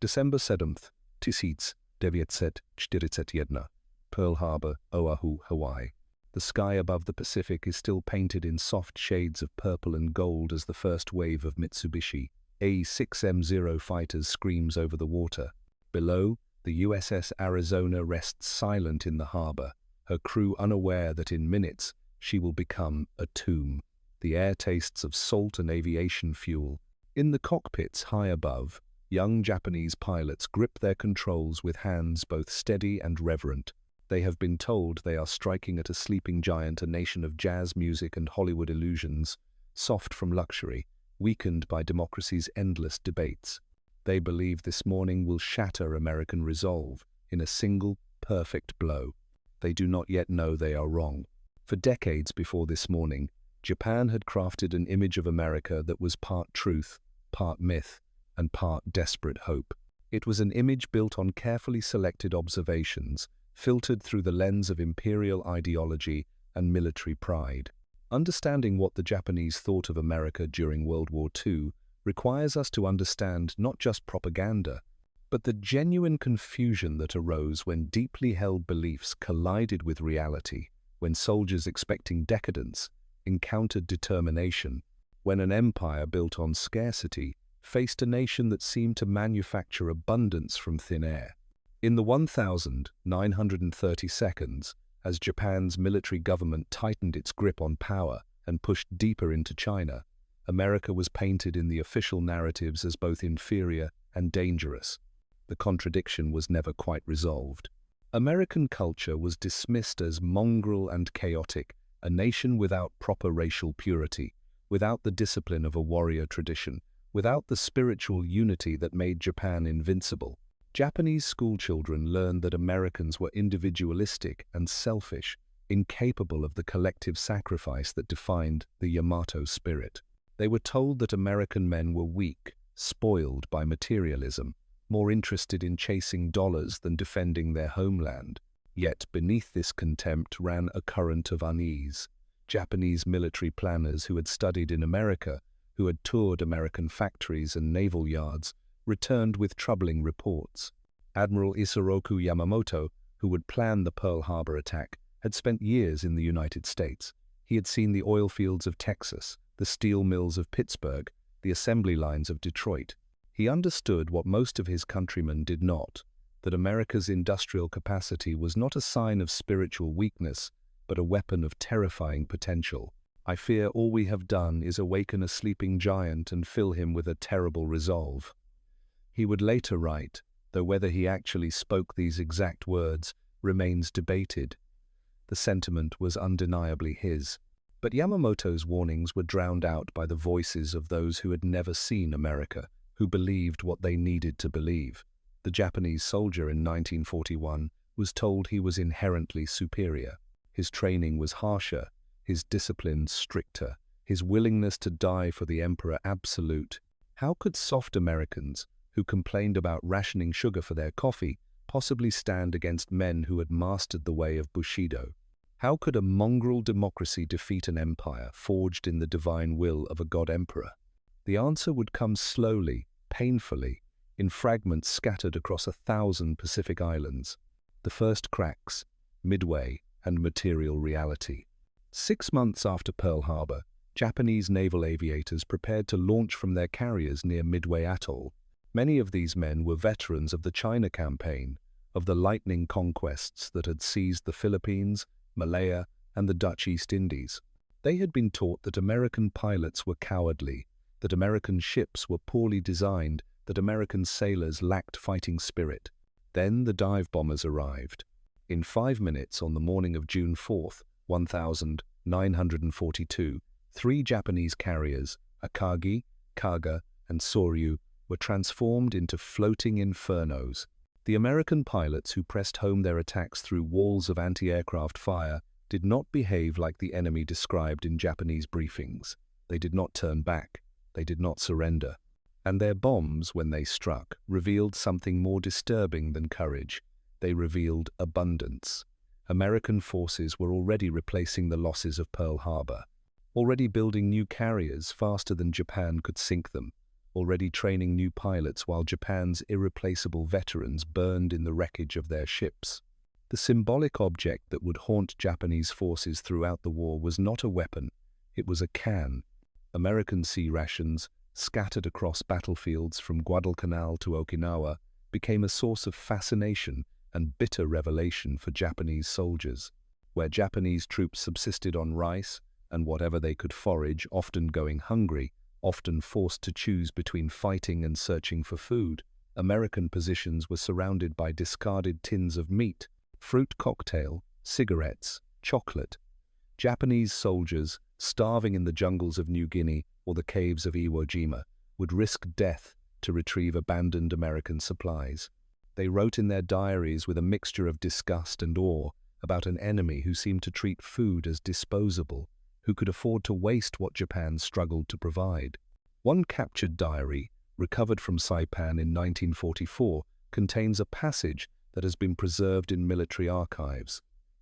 December 7th, 1941, Pearl Harbor, Oahu, Hawaii. The sky above the Pacific is still painted in soft shades of purple and gold as the first wave of Mitsubishi A6M0 fighters screams over the water. Below, the USS Arizona rests silent in the harbor, her crew unaware that in minutes she will become a tomb. The air tastes of salt and aviation fuel. In the cockpits high above, young Japanese pilots grip their controls with hands both steady and reverent. They have been told they are striking at a sleeping giant, a nation of jazz music and Hollywood illusions, soft from luxury, weakened by democracy's endless debates. They believe this morning will shatter American resolve in a single, perfect blow. They do not yet know they are wrong. For decades before this morning, Japan had crafted an image of America that was part truth, part myth, and part desperate hope. It was an image built on carefully selected observations, filtered through the lens of imperial ideology and military pride. Understanding what the Japanese thought of America during World War II requires us to understand not just propaganda, but the genuine confusion that arose when deeply held beliefs collided with reality, when soldiers expecting decadence encountered determination, when an empire built on scarcity faced a nation that seemed to manufacture abundance from thin air. In the 1,930 seconds, as Japan's military government tightened its grip on power and pushed deeper into China, America was painted in the official narratives as both inferior and dangerous. The contradiction was never quite resolved. American culture was dismissed as mongrel and chaotic, a nation without proper racial purity, without the discipline of a warrior tradition, without the spiritual unity that made Japan invincible. Japanese schoolchildren learned that Americans were individualistic and selfish, incapable of the collective sacrifice that defined the Yamato spirit. They were told that American men were weak, spoiled by materialism, more interested in chasing dollars than defending their homeland. Yet beneath this contempt ran a current of unease. Japanese military planners who had studied in America, who had toured American factories and naval yards, returned with troubling reports. Admiral Isoroku Yamamoto, who would plan the Pearl Harbor attack, had spent years in the United States. He had seen the oil fields of Texas, the steel mills of Pittsburgh, the assembly lines of Detroit. He understood what most of his countrymen did not, that America's industrial capacity was not a sign of spiritual weakness, but a weapon of terrifying potential. I fear all we have done is awaken a sleeping giant and fill him with a terrible resolve. He would later write, though whether he actually spoke these exact words remains debated. The sentiment was undeniably his. But Yamamoto's warnings were drowned out by the voices of those who had never seen America, who believed what they needed to believe. The Japanese soldier in 1941 was told he was inherently superior. His training was harsher, his discipline stricter, his willingness to die for the emperor absolute. How could soft Americans, who complained about rationing sugar for their coffee, possibly stand against men who had mastered the way of Bushido? How could a mongrel democracy defeat an empire forged in the divine will of a god-emperor? The answer would come slowly, painfully, in fragments scattered across 1,000 Pacific islands. The first cracks, Midway, and material reality. 6 months after Pearl Harbor, Japanese naval aviators prepared to launch from their carriers near Midway Atoll. Many of these men were veterans of the China campaign, of the lightning conquests that had seized the Philippines, Malaya, and the Dutch East Indies. They had been taught that American pilots were cowardly, that American ships were poorly designed, that American sailors lacked fighting spirit. Then the dive bombers arrived. In 5 minutes on the morning of June 4th, 1942, 3 Japanese carriers, Akagi, Kaga, and Soryu, were transformed into floating infernos. The American pilots who pressed home their attacks through walls of anti-aircraft fire did not behave like the enemy described in Japanese briefings. They did not turn back. They did not surrender. And their bombs, when they struck, revealed something more disturbing than courage. They revealed abundance. American forces were already replacing the losses of Pearl Harbor, already building new carriers faster than Japan could sink them, already training new pilots while Japan's irreplaceable veterans burned in the wreckage of their ships. The symbolic object that would haunt Japanese forces throughout the war was not a weapon, it was a can. American sea rations, scattered across battlefields from Guadalcanal to Okinawa, became a source of fascination and bitter revelation for Japanese soldiers. Where Japanese troops subsisted on rice and whatever they could forage, often going hungry, often forced to choose between fighting and searching for food, American positions were surrounded by discarded tins of meat, fruit cocktail, cigarettes, chocolate. Japanese soldiers, starving in the jungles of New Guinea or the caves of Iwo Jima, would risk death to retrieve abandoned American supplies. They wrote in their diaries with a mixture of disgust and awe about an enemy who seemed to treat food as disposable, who could afford to waste what Japan struggled to provide. One captured diary, recovered from Saipan in 1944, contains a passage that has been preserved in military archives.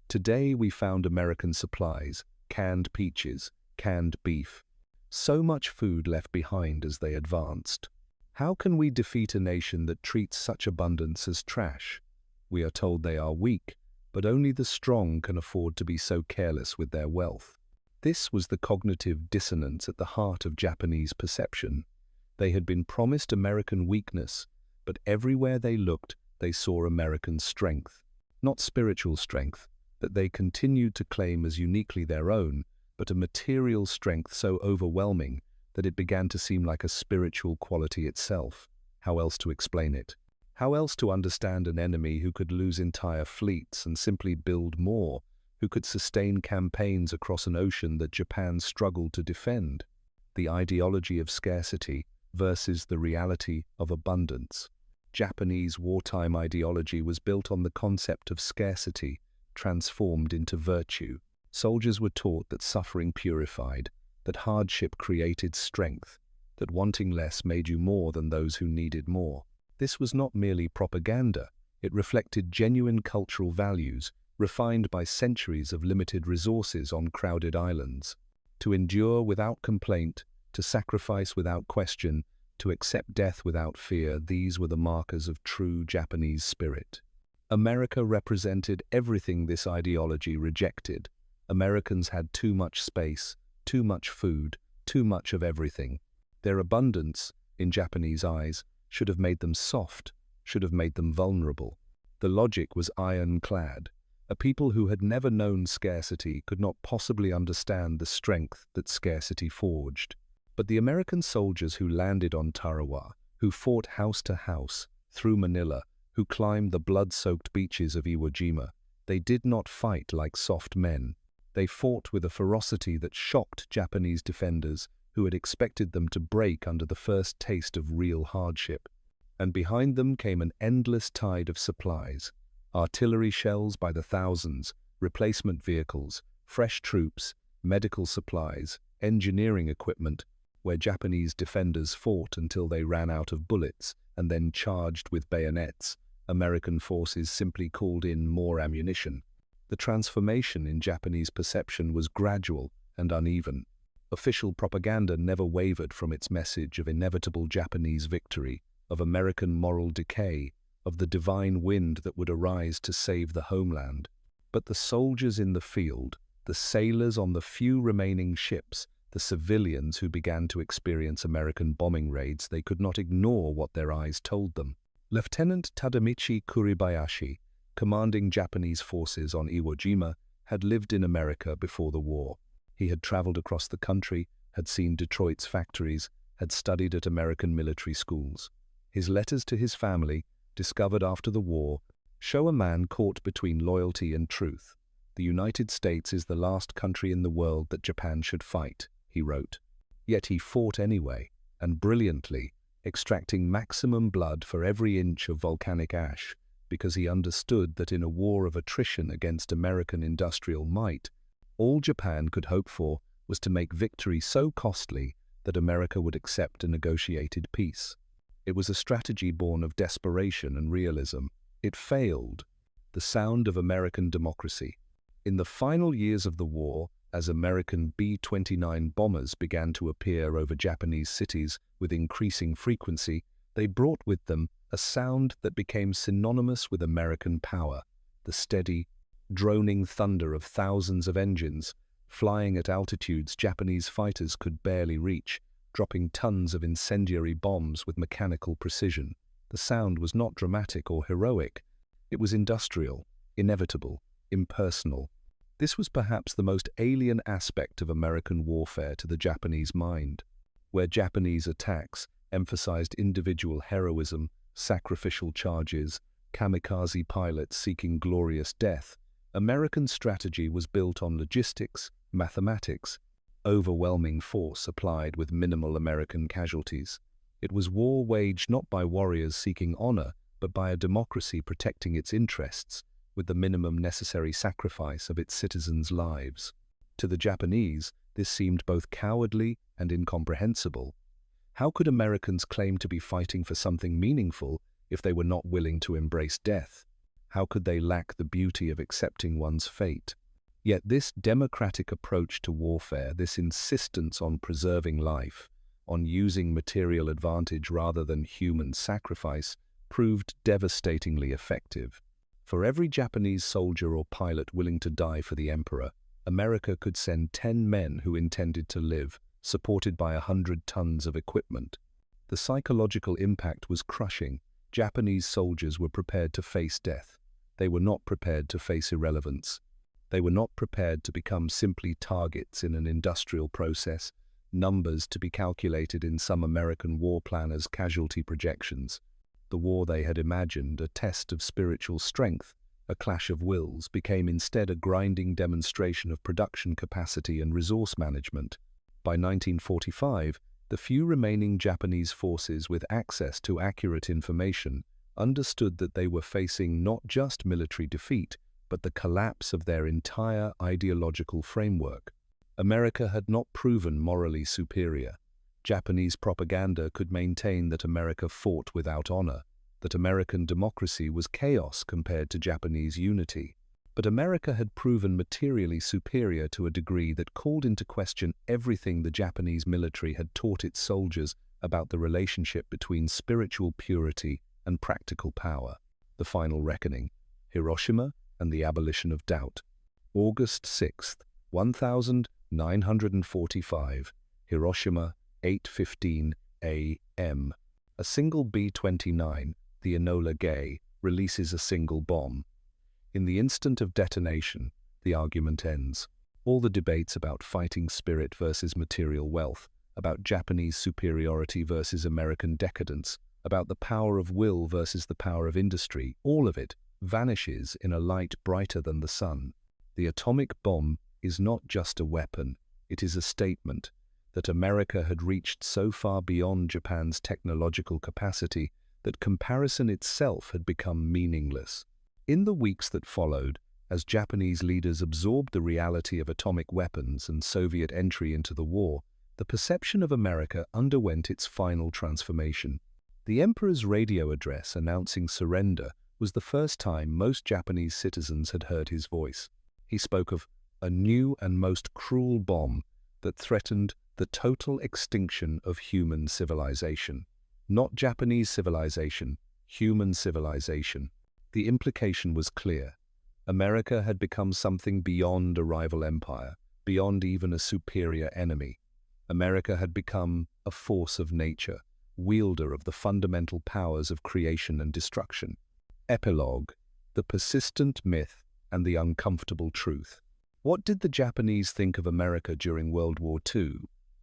Today we found American supplies, canned peaches, canned beef. So much food left behind as they advanced. How can we defeat a nation that treats such abundance as trash? We are told they are weak, but only the strong can afford to be so careless with their wealth. This was the cognitive dissonance at the heart of Japanese perception. They had been promised American weakness, but everywhere they looked, they saw American strength. Not spiritual strength, that they continued to claim as uniquely their own, but a material strength so overwhelming that it began to seem like a spiritual quality itself. How else to explain it? How else to understand an enemy who could lose entire fleets and simply build more, who could sustain campaigns across an ocean that Japan struggled to defend? The ideology of scarcity versus the reality of abundance. Japanese wartime ideology was built on the concept of scarcity, transformed into virtue. Soldiers were taught that suffering purified, that hardship created strength, that wanting less made you more than those who needed more. This was not merely propaganda, it reflected genuine cultural values, refined by centuries of limited resources on crowded islands. To endure without complaint, to sacrifice without question, to accept death without fear, these were the markers of true Japanese spirit. America represented everything this ideology rejected. Americans had too much space, too much food, too much of everything. Their abundance, in Japanese eyes, should have made them soft, should have made them vulnerable. The logic was ironclad. A people who had never known scarcity could not possibly understand the strength that scarcity forged. But the American soldiers who landed on Tarawa, who fought house to house, through Manila, who climbed the blood-soaked beaches of Iwo Jima, they did not fight like soft men. They fought with a ferocity that shocked Japanese defenders who had expected them to break under the first taste of real hardship. And behind them came an endless tide of supplies. Artillery shells by the thousands, replacement vehicles, fresh troops, medical supplies, engineering equipment, where Japanese defenders fought until they ran out of bullets and then charged with bayonets. American forces simply called in more ammunition. The transformation in Japanese perception was gradual and uneven. Official propaganda never wavered from its message of inevitable Japanese victory, of American moral decay, of the divine wind that would arise to save the homeland. But the soldiers in the field, the sailors on the few remaining ships, the civilians who began to experience American bombing raids, they could not ignore what their eyes told them. Lieutenant Tadamichi Kuribayashi, commanding Japanese forces on Iwo Jima, had lived in America before the war. He had traveled across the country, had seen Detroit's factories, had studied at American military schools. His letters to his family, discovered after the war, show a man caught between loyalty and truth. "The United States is the last country in the world that Japan should fight," he wrote. Yet he fought anyway, and brilliantly, extracting maximum blood for every inch of volcanic ash, because he understood that in a war of attrition against American industrial might, all Japan could hope for was to make victory so costly that America would accept a negotiated peace. It was a strategy born of desperation and realism. It failed. The sound of American democracy. In the final years of the war, As American B-29 bombers began to appear over Japanese cities with increasing frequency, they brought with them a sound that became synonymous with American power, the steady, droning thunder of thousands of engines, flying at altitudes Japanese fighters could barely reach, dropping tons of incendiary bombs with mechanical precision. The sound was not dramatic or heroic. It was industrial, inevitable, impersonal. This was perhaps the most alien aspect of American warfare to the Japanese mind, where Japanese attacks emphasized individual heroism, sacrificial charges, kamikaze pilots seeking glorious death. American strategy was built on logistics, mathematics, overwhelming force applied with minimal American casualties. It was war waged not by warriors seeking honor, but by a democracy protecting its interests, with the minimum necessary sacrifice of its citizens' lives. To the Japanese, this seemed both cowardly and incomprehensible. How could Americans claim to be fighting for something meaningful if they were not willing to embrace death? How could they lack the beauty of accepting one's fate? Yet this democratic approach to warfare, this insistence on preserving life, on using material advantage rather than human sacrifice, proved devastatingly effective. For every Japanese soldier or pilot willing to die for the emperor, America could send 10 men who intended to live, supported by 100 tons of equipment. The psychological impact was crushing. Japanese soldiers were prepared to face death. They were not prepared to face irrelevance. They were not prepared to become simply targets in an industrial process, numbers to be calculated in some American war planners' casualty projections. The war they had imagined, a test of spiritual strength, a clash of wills, became instead a grinding demonstration of production capacity and resource management. By 1945, the few remaining Japanese forces with access to accurate information understood that they were facing not just military defeat, but the collapse of their entire ideological framework. America had not proven morally superior. Japanese propaganda could maintain that America fought without honor, that American democracy was chaos compared to Japanese unity. But America had proven materially superior to a degree that called into question everything the Japanese military had taught its soldiers about the relationship between spiritual purity and practical power. The Final Reckoning, Hiroshima and the Abolition of Doubt. August 6, 1945, Hiroshima, 8:15 a.m. A single B-29, the Enola Gay, releases a single bomb. In the instant of detonation, the argument ends. All the debates about fighting spirit versus material wealth, about Japanese superiority versus American decadence, about the power of will versus the power of industry, all of it vanishes in a light brighter than the sun. The atomic bomb is not just a weapon, it is a statement that America had reached so far beyond Japan's technological capacity that comparison itself had become meaningless. In the weeks that followed, as Japanese leaders absorbed the reality of atomic weapons and Soviet entry into the war, the perception of America underwent its final transformation. The emperor's radio address announcing surrender was the first time most Japanese citizens had heard his voice. He spoke of a new and most cruel bomb that threatened the total extinction of human civilization. Not Japanese civilization, human civilization. The implication was clear. America had become something beyond a rival empire, beyond even a superior enemy. America had become a force of nature, wielder of the fundamental powers of creation and destruction. Epilogue: the persistent myth and the uncomfortable truth. What did the Japanese think of America during World War II?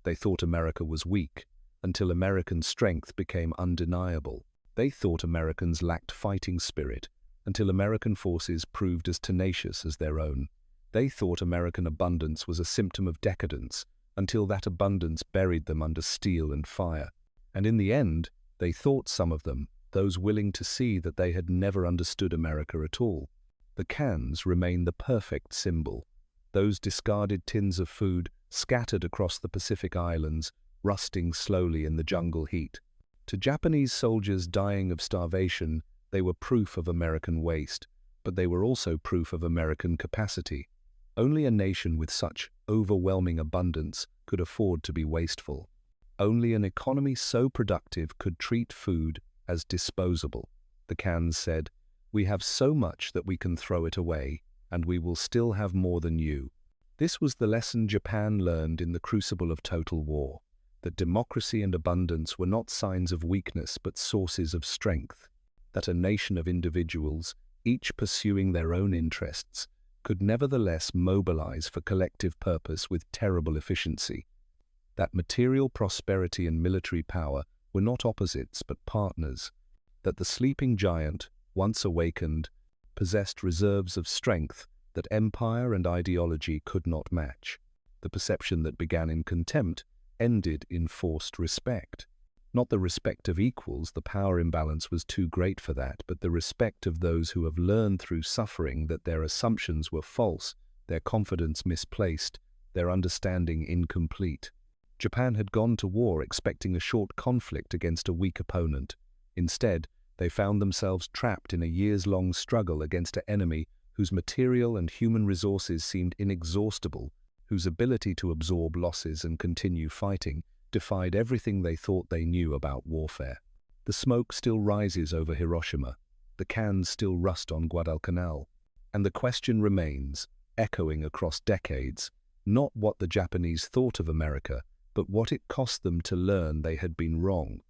They thought America was weak, until American strength became undeniable. They thought Americans lacked fighting spirit, until American forces proved as tenacious as their own. They thought American abundance was a symptom of decadence, until that abundance buried them under steel and fire. And in the end, they thought some of them, those willing to see that they had never understood America at all. The cans remain the perfect symbol. Those discarded tins of food scattered across the Pacific Islands, rusting slowly in the jungle heat. To Japanese soldiers dying of starvation, they were proof of American waste, but they were also proof of American capacity. Only a nation with such overwhelming abundance could afford to be wasteful. Only an economy so productive could treat food as disposable. The cans said, "We have so much that we can throw it away, and we will still have more than you." This was the lesson Japan learned in the crucible of total war, that democracy and abundance were not signs of weakness but sources of strength, that a nation of individuals, each pursuing their own interests, could nevertheless mobilize for collective purpose with terrible efficiency, that material prosperity and military power were not opposites but partners, that the sleeping giant, once awakened, possessed reserves of strength that empire and ideology could not match. The perception that began in contempt ended in forced respect. Not the respect of equals, the power imbalance was too great for that, but the respect of those who have learned through suffering that their assumptions were false, their confidence misplaced, their understanding incomplete. Japan had gone to war expecting a short conflict against a weak opponent. Instead, they found themselves trapped in a years-long struggle against an enemy whose material and human resources seemed inexhaustible, whose ability to absorb losses and continue fighting defied everything they thought they knew about warfare. The smoke still rises over Hiroshima, the cans still rust on Guadalcanal, and the question remains, echoing across decades, not what the Japanese thought of America, but what it cost them to learn they had been wrong.